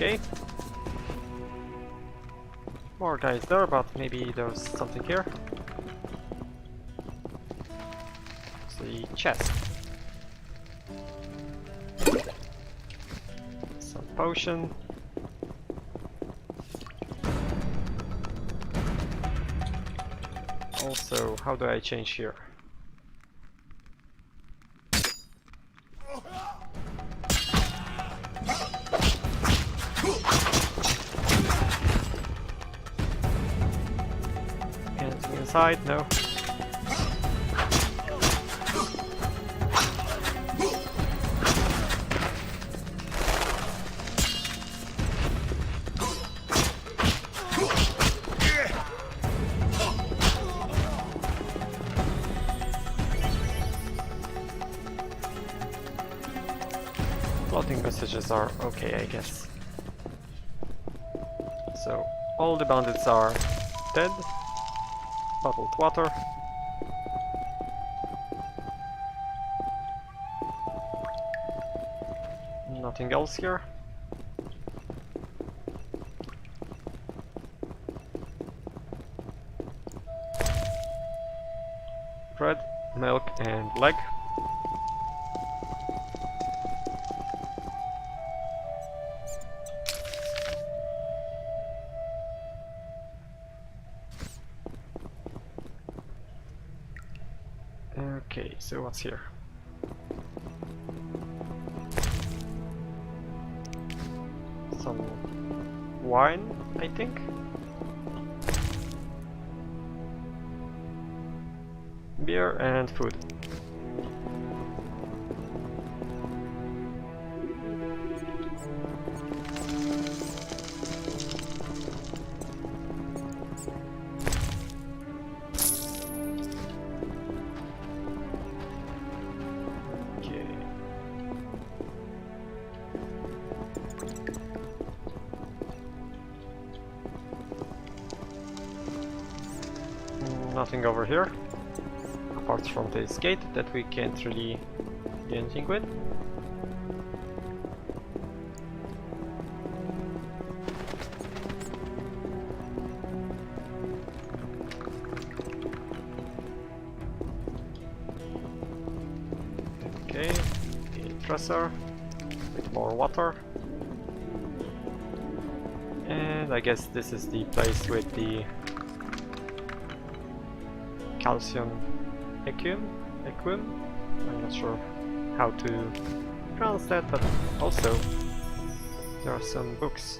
Okay. More guys there, but maybe there's something here. The chest. Some potion. Also, how do I change here? Anything inside? No. Floating messages are okay, I guess. So, all the bandits are dead. Bottled water. Nothing else here. Bread, milk and leg. Okay, so what's here? Some wine, I think? Beer and food. Nothing over here, apart from this gate that we can't really do anything with. Okay, a dresser with more water. And I guess this is the place with the calcium equum. I'm not sure how to pronounce that, but also there are some books.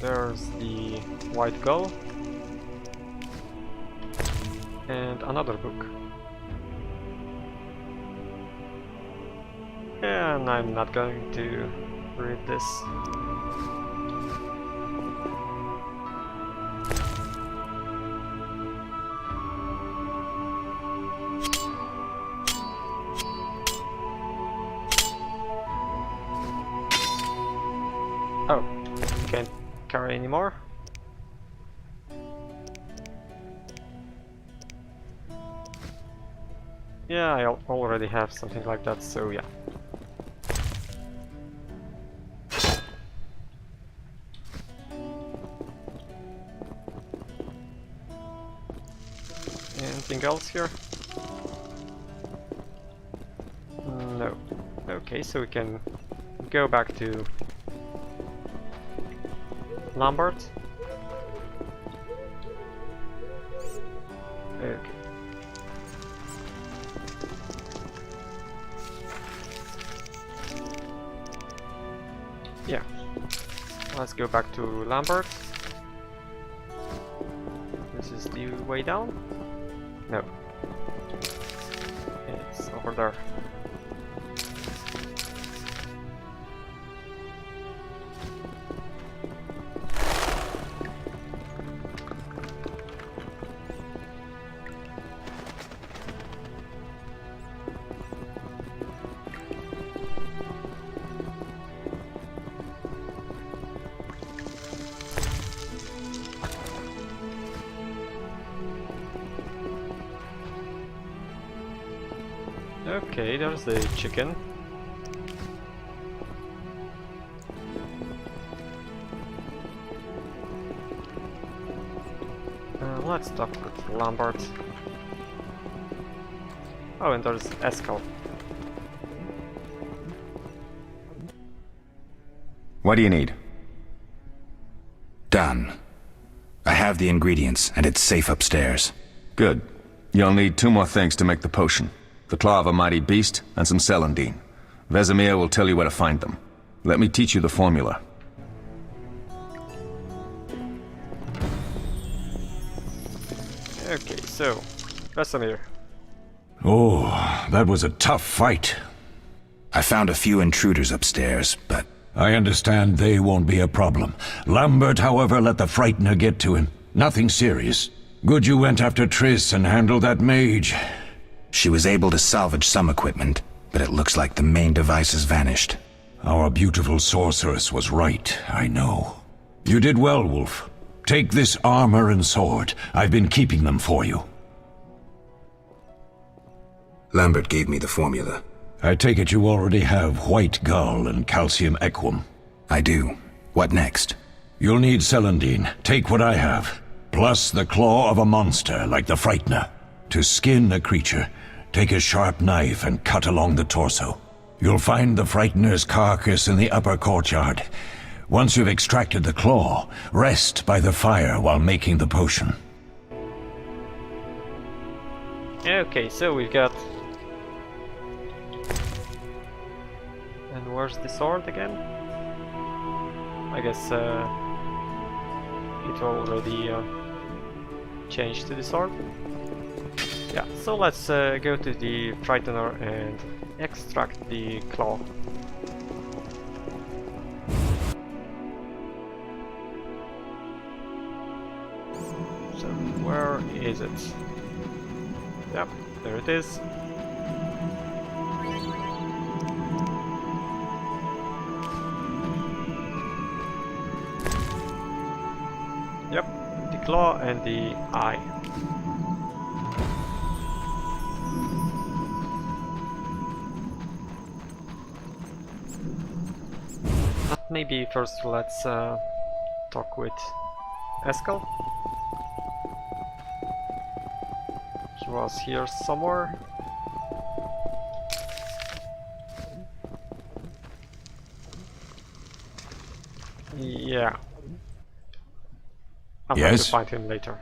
There's the white gull and another book. And I'm not going to read this. Oh, can't carry anymore. Yeah, I already have something like that, so yeah. Anything else here? No. Okay, so we can go back to Lambert. Okay. Yeah. Let's go back to Lambert. This is the way down? No. It's over there. Okay, there's the chicken. Let's talk with Lambert. Oh, and there's Eskel. What do you need? Done. I have the ingredients, and it's safe upstairs. Good. You'll need 2 more things to make the potion. The claw of a mighty beast, and some celandine. Vesemir will tell you where to find them. Let me teach you the formula. Okay, so, Vesemir. Oh, that was a tough fight. I found a few intruders upstairs, but... I understand they won't be a problem. Lambert, however, let the Frightener get to him. Nothing serious. Good you went after Triss and handled that mage. She was able to salvage some equipment, but it looks like the main device has vanished. Our beautiful sorceress was right, I know. You did well, Wolf. Take this armor and sword. I've been keeping them for you. Lambert gave me the formula. I take it you already have white gall and calcium equum. I do. What next? You'll need celandine. Take what I have. Plus the claw of a monster like the Frightener. To skin a creature, take a sharp knife and cut along the torso. You'll find the Frightener's carcass in the upper courtyard. Once you've extracted the claw, rest by the fire while making the potion. Okay, so we've got... And where's the sword again? I guess it already changed to the sword. Yeah, so let's go to the Frightener and extract the claw. So where is it? Yep, there it is. Yep, the claw and the eye. But maybe first let's talk with Eskel. He was here somewhere. Yeah. I'm going to find him later.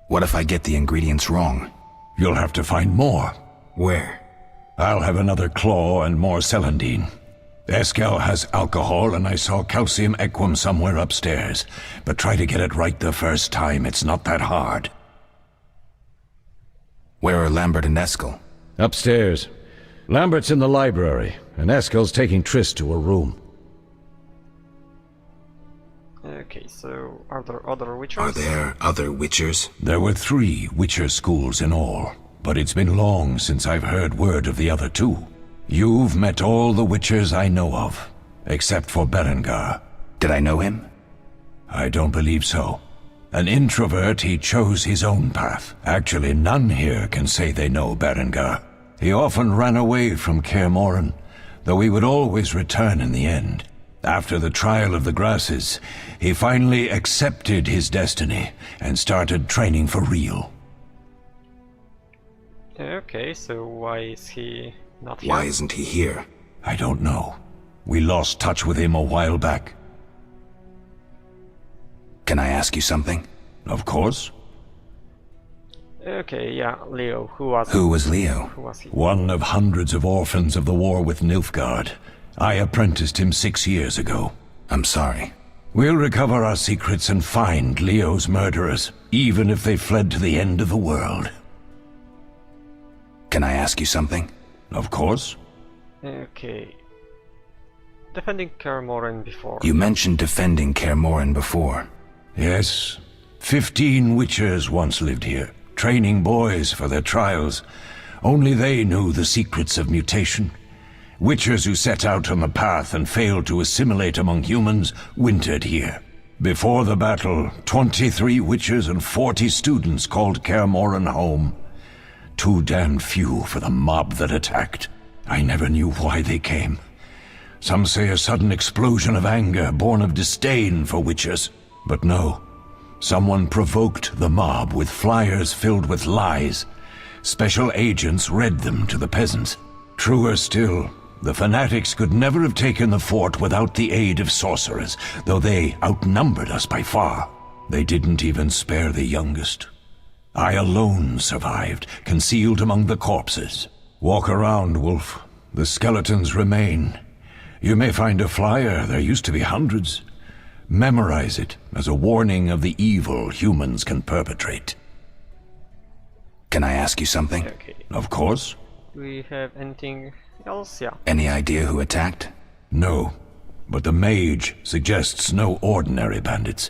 What if I get the ingredients wrong? You'll have to find more. Where? I'll have another claw and more celandine. Eskel has alcohol and I saw calcium equum somewhere upstairs. But try to get it right the first time, it's not that hard. Where are Lambert and Eskel? Upstairs. Lambert's in the library, and Eskel's taking Triss to a room. Okay, so are there other witchers? Are there other witchers? There were 3 witcher schools in all, but it's been long since I've heard word of the other 2. You've met all the witchers I know of, except for Berengar. Did I know him? I don't believe so. An introvert, he chose his own path. Actually, none here can say they know Berengar. He often ran away from Kaer Morhen, though he would always return in the end. After the trial of the grasses, he finally accepted his destiny and started training for real. Okay, so why is he not here? Why isn't he here? I don't know. We lost touch with him a while back. Can I ask you something? Of course. Okay, yeah, Leo. Who was Who was Leo? Who was he? One of hundreds of orphans of the war with Nilfgaard. I apprenticed him 6 years ago. I'm sorry. We'll recover our secrets and find Leo's murderers, even if they fled to the end of the world. Can I ask you something? Of course. Okay. Defending Kaer Morhen before. You mentioned defending Kaer Morhen before. Yes. 15 witchers once lived here, training boys for their trials. Only they knew the secrets of mutation. Witchers who set out on the path and failed to assimilate among humans wintered here. Before the battle, 23 witchers and 40 students called Kaer Morhen home. Too damn few for the mob that attacked. I never knew why they came. Some say a sudden explosion of anger born of disdain for witches. But no. Someone provoked the mob with flyers filled with lies. Special agents read them to the peasants. Truer still, the fanatics could never have taken the fort without the aid of sorcerers, though they outnumbered us by far. They didn't even spare the youngest. I alone survived, concealed among the corpses. Walk around, Wolf. The skeletons remain. You may find a flyer, there used to be hundreds. Memorize it as a warning of the evil humans can perpetrate. Can I ask you something? Okay. Of course. Do we have anything else? Yeah. Any idea who attacked? No, but the mage suggests no ordinary bandits.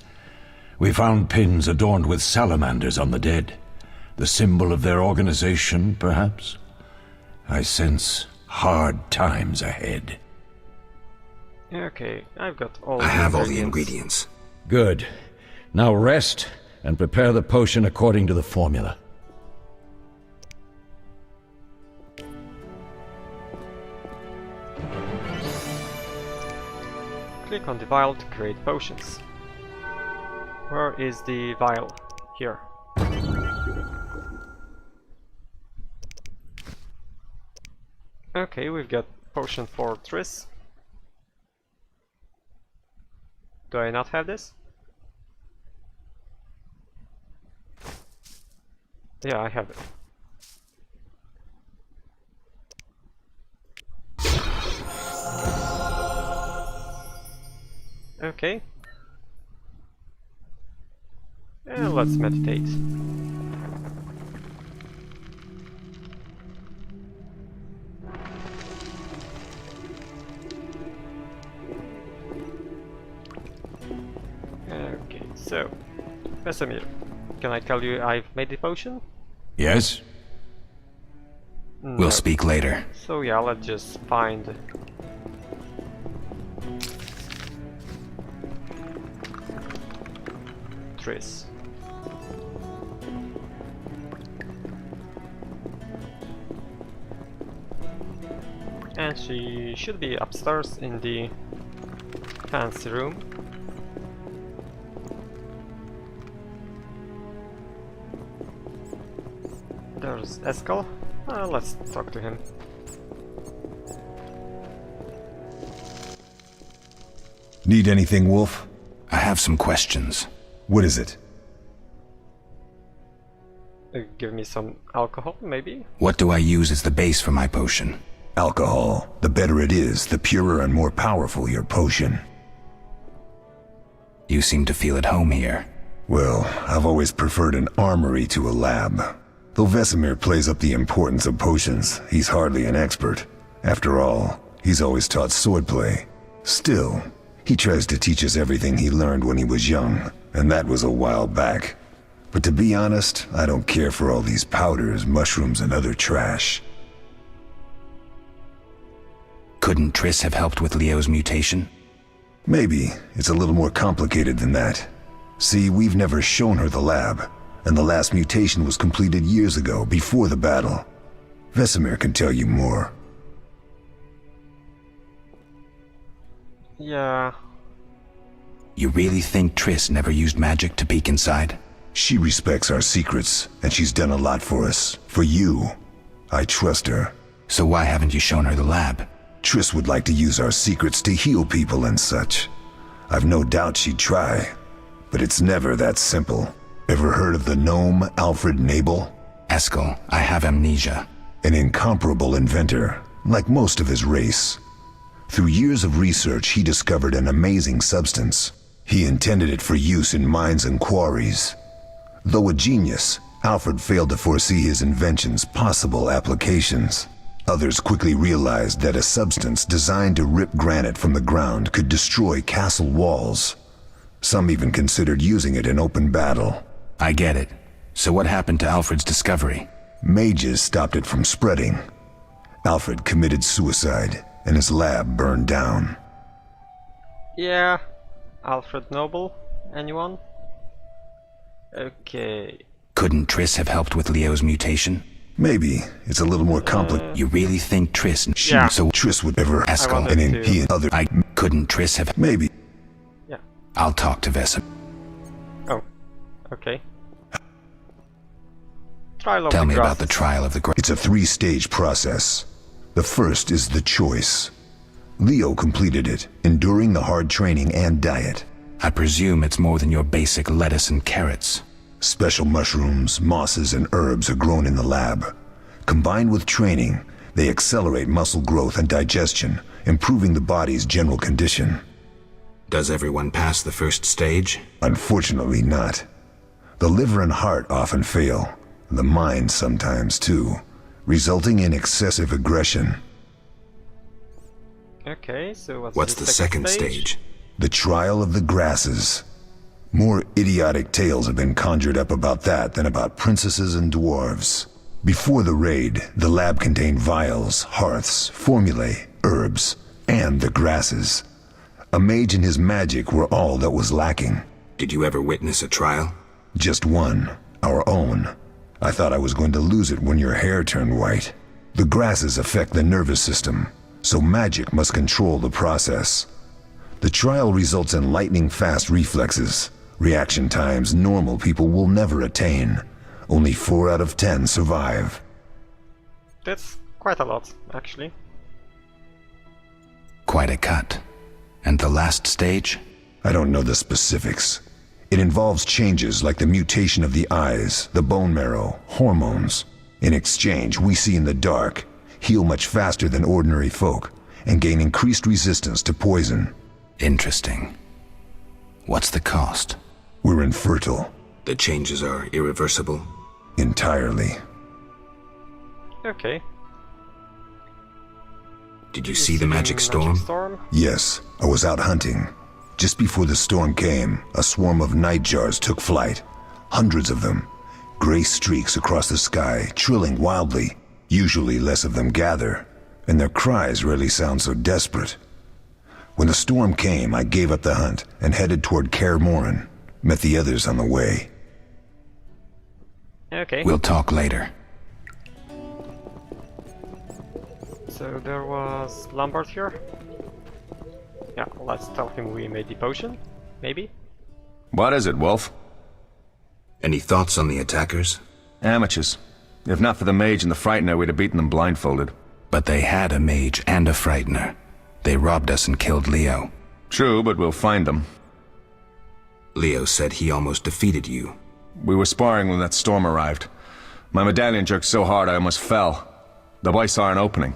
We found pins adorned with salamanders on the dead. The symbol of their organization, perhaps? I sense hard times ahead. Okay, I've got all I have all the ingredients. Good. Now rest and prepare the potion according to the formula. Click on the vial to create potions. Where is the vial? Here. Okay, we've got potion for Triss. Do I not have this? Yeah, I have it. Okay. Let's meditate. Okay, so, Vesemir, can I tell you I've made the potion? Yes? We'll speak later. So yeah, let's just find Triss. And she should be upstairs in the fancy room. There's Eskel. Let's talk to him. Need anything, Wolf? I have some questions. What is it? Give me some alcohol, maybe? What do I use as the base for my potion? Alcohol. The better it is, the purer and more powerful your potion. You seem to feel at home here. Well, I've always preferred an armory to a lab. Though Vesemir plays up the importance of potions, he's hardly an expert. After all, he's always taught swordplay. Still, he tries to teach us everything he learned when he was young, and that was a while back. But to be honest, I don't care for all these powders, mushrooms, and other trash. Couldn't Triss have helped with Leo's mutation? Maybe. It's a little more complicated than that. See, we've never shown her the lab, and the last mutation was completed years ago, before the battle. Vesemir can tell you more. Yeah. You really think Triss never used magic to peek inside? She respects our secrets, and she's done a lot for us. For you. I trust her. So why haven't you shown her the lab? Triss would like to use our secrets to heal people and such. I've no doubt she'd try, but it's never that simple. Ever heard of the gnome Alfred Nabel? Eskel, I have amnesia. An incomparable inventor, like most of his race. Through years of research, he discovered an amazing substance. He intended it for use in mines and quarries. Though a genius, Alfred failed to foresee his invention's possible applications. Others quickly realized that a substance designed to rip granite from the ground could destroy castle walls. Some even considered using it in open battle. I get it. So what happened to Alfred's discovery? Mages stopped it from spreading. Alfred committed suicide, and his lab burned down. Yeah. Alfred Nobel? Anyone? Okay. Couldn't Triss have helped with Leo's mutation? Maybe it's a little more complicated. You really think Triss and she Yeah. so Triss would ever Eskel wanted and then to- he and other. I couldn't Triss have Maybe. Yeah. I'll talk to Vesemir. Oh. Okay. Trial of Tell the me about the Grasses. trial of the great. It's a three-stage process. The first is the choice. Leo completed it, enduring the hard training and diet. I presume it's more than your basic lettuce and carrots. Special mushrooms, mosses, and herbs are grown in the lab. Combined with training, they accelerate muscle growth and digestion, improving the body's general condition. Does everyone pass the first stage? Unfortunately not. The liver and heart often fail, the mind sometimes too, resulting in excessive aggression. Okay, so What's the second stage? The trial of the grasses. More idiotic tales have been conjured up about that than about princesses and dwarves. Before the raid, the lab contained vials, hearths, formulae, herbs, and the grasses. A mage and his magic were all that was lacking. Did you ever witness a trial? Just one, our own. I thought I was going to lose it when your hair turned white. The grasses affect the nervous system, so magic must control the process. The trial results in lightning-fast reflexes, reaction times normal people will never attain. Only 4 out of 10 survive. That's quite a lot, actually. Quite a cut. And the last stage? I don't know the specifics. It involves changes like the mutation of the eyes, the bone marrow, hormones. In exchange, we see in the dark, heal much faster than ordinary folk, and gain increased resistance to poison. Interesting. What's the cost? We're infertile. The changes are irreversible. Entirely. Okay. Did you see the magic storm? Yes, I was out hunting. Just before the storm came, a swarm of nightjars took flight. Hundreds of them. Gray streaks across the sky, trilling wildly. Usually less of them gather, and their cries rarely sound so desperate. When the storm came, I gave up the hunt and headed toward Kaer Morhen. Met the others on the way. Okay. We'll talk later. So there was Lambert here. Yeah, let's tell him we made the potion, maybe? What is it, Wolf? Any thoughts on the attackers? Amateurs. If not for the mage and the frightener, we'd have beaten them blindfolded. But they had a mage and a frightener. They robbed us and killed Leo. True, but we'll find them. Leo said he almost defeated you. We were sparring when that storm arrived. My medallion jerked so hard I almost fell. The boy saw an opening.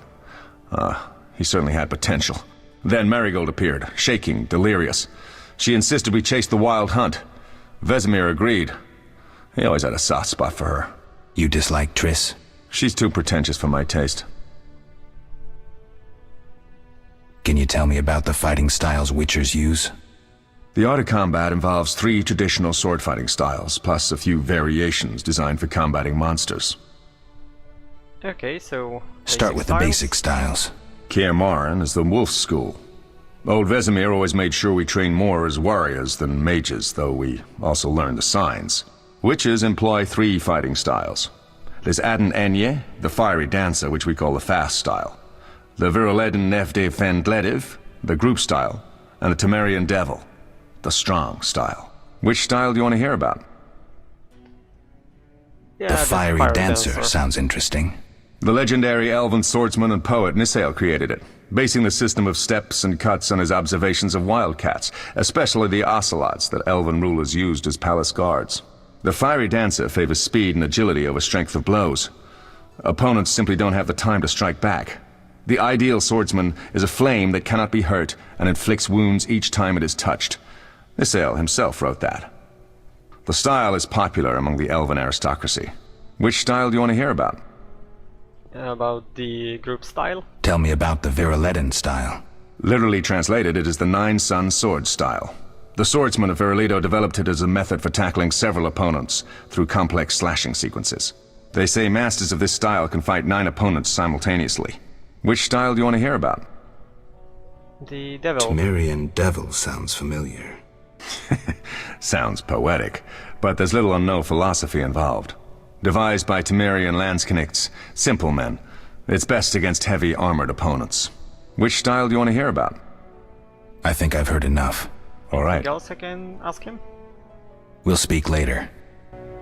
He certainly had potential. Then Marigold appeared, shaking, delirious. She insisted we chase the wild hunt. Vesemir agreed. He always had a soft spot for her. You dislike Triss? She's too pretentious for my taste. Can you tell me about the fighting styles Witchers use? The art of combat involves 3 traditional sword fighting styles, plus a few variations designed for combating monsters. Okay, so... Start with the basic styles. Kaer Morhen is the wolf school. Old Vesemir always made sure we trained more as warriors than mages, though we also learned the signs. Witches employ 3 fighting styles. There's Aden Enye, the fiery dancer, which we call the fast style. The Viruleden Nef de Fendlediv, the group style. And the Temerian Devil, the strong style. Which style do you want to hear about? Yeah, The fiery fire dancer sounds interesting. The legendary elven swordsman and poet Nisael created it, basing the system of steps and cuts on his observations of wildcats, especially the ocelots that elven rulers used as palace guards. The fiery dancer favors speed and agility over strength of blows. Opponents simply don't have the time to strike back. The ideal swordsman is a flame that cannot be hurt and inflicts wounds each time it is touched. Nisael himself wrote that. The style is popular among the elven aristocracy. Which style do you want to hear about? About the group style? Tell me about the Viruleden style. Literally translated, it is the 9-sun sword style. The swordsmen of Virulito developed it as a method for tackling several opponents through complex slashing sequences. They say masters of this style can fight 9 opponents simultaneously. Which style do you want to hear about? The devil. Temerian Devil sounds familiar. Sounds poetic, but there's little or no philosophy involved. Devised by Temerian Landsknechts, simple men. It's best against heavy armored opponents. Which style do you want to hear about? I think I've heard enough. All right. Anything else I can ask him? We'll speak later.